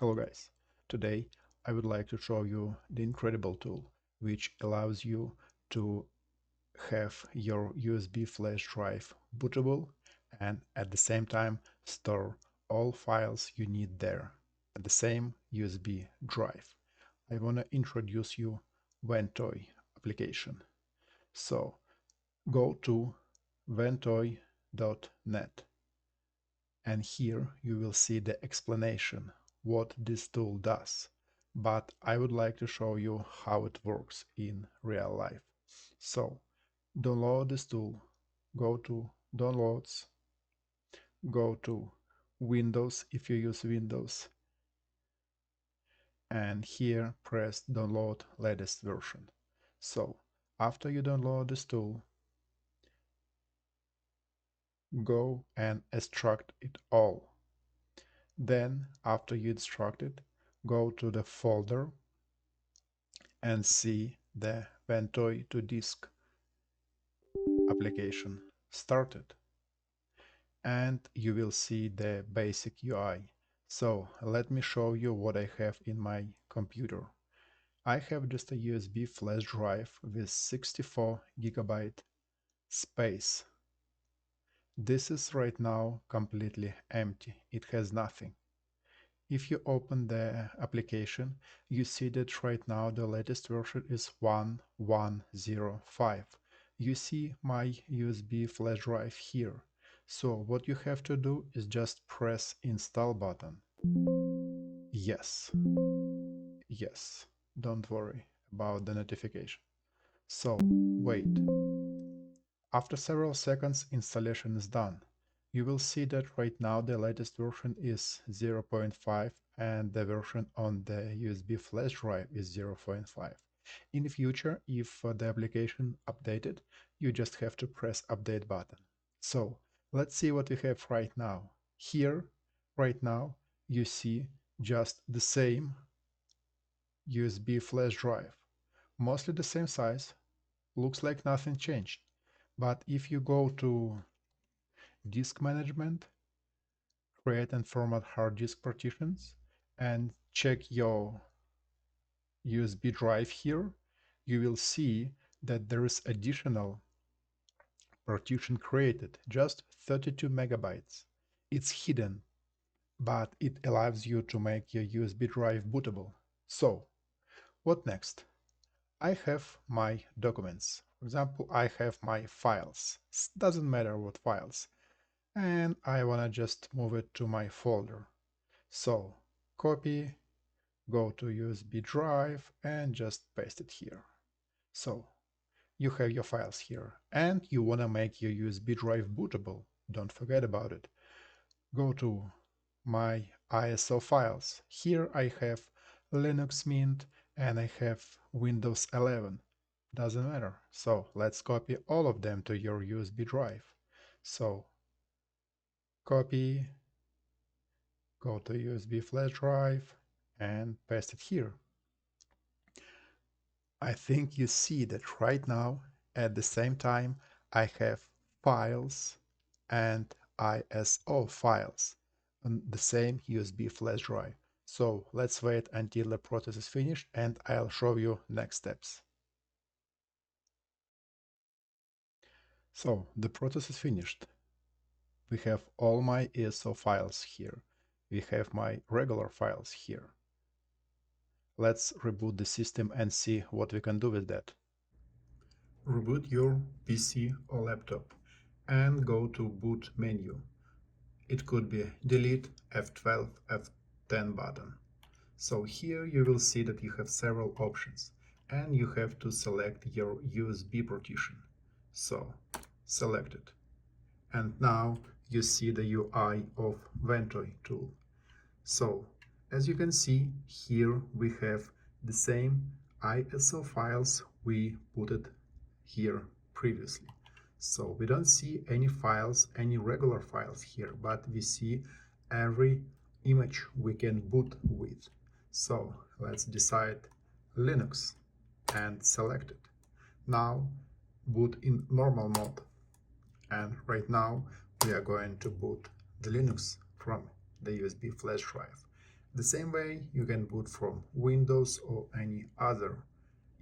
Hello guys, today I would like to show you the incredible tool which allows you to have your USB flash drive bootable and at the same time store all files you need there at the same USB drive. I want to introduce you Ventoy application. So go to ventoy.net and here you will see the explanation what this tool does, but I would like to show you how it works in real life. So download this tool, go to downloads, go to Windows if you use Windows, and here press download latest version. So after you download this tool, go and extract it all. Then after you extract it, go to the folder and see the Ventoy to disk application started. And you will see the basic UI. So let me show you what I have in my computer. I have just a USB flash drive with 64 GB space. This is right now completely empty. It has nothing. If you open the application, you see that right now the latest version is 1105. You see my USB flash drive here. So what you have to do is just press install button. Yes, yes, don't worry about the notification. So wait. After several seconds, installation is done. You will see that right now the latest version is 0.5 and the version on the USB flash drive is 0.5. In the future, if the application updated, you just have to press update button. So let's see what we have right now. Here, right now, you see just the same USB flash drive. Mostly the same size, looks like nothing changed. But if you go to disk management, create and format hard disk partitions, and check your USB drive here, you will see that there is additional partition created, just 32 megabytes. It's hidden, but it allows you to make your USB drive bootable. So, what next? I have my documents. For example, I have my files. Doesn't matter what files. And I wanna just move it to my folder. So copy, go to USB drive and just paste it here. So you have your files here and you wanna make your USB drive bootable. Don't forget about it. Go to my ISO files. Here I have Linux Mint and I have Windows 11. Doesn't matter. So let's copy all of them to your USB drive. So copy, go to USB flash drive and paste it here. I think you see that right now at the same time I have files and ISO files on the same USB flash drive. So let's wait until the process is finished and I'll show you next steps. So the process is finished. We have all my ISO files here. We have my regular files here. Let's reboot the system and see what we can do with that. Reboot your PC or laptop and go to boot menu. It could be delete, F12, F10 button. So here you will see that you have several options and you have to select your USB partition. So select it. And now you see the UI of Ventoy tool. So as you can see, here we have the same ISO files we put here previously. So we don't see any files, any regular files here, but we see every image we can boot with. So let's decide Linux and select it. Now boot in normal mode. And right now we are going to boot the Linux from the USB flash drive. The same way you can boot from Windows or any other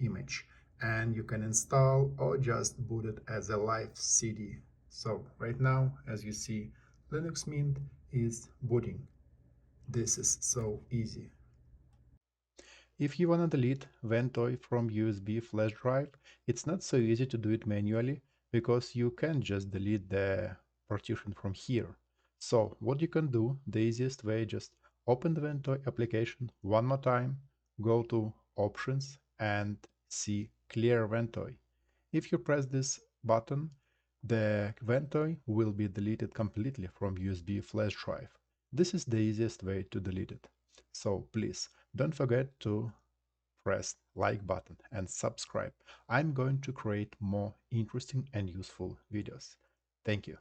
image, and you can install or just boot it as a live CD. So right now, as you see, Linux Mint is booting. This is so easy. If you want to delete Ventoy from USB flash drive, it's not so easy to do it manually because you can't just delete the partition from here. So what you can do, the easiest way, just open the Ventoy application one more time, go to Options and see Clear Ventoy. If you press this button, the Ventoy will be deleted completely from USB flash drive. This is the easiest way to delete it. So please don't forget to press like button and subscribe. I'm going to create more interesting and useful videos. Thank you.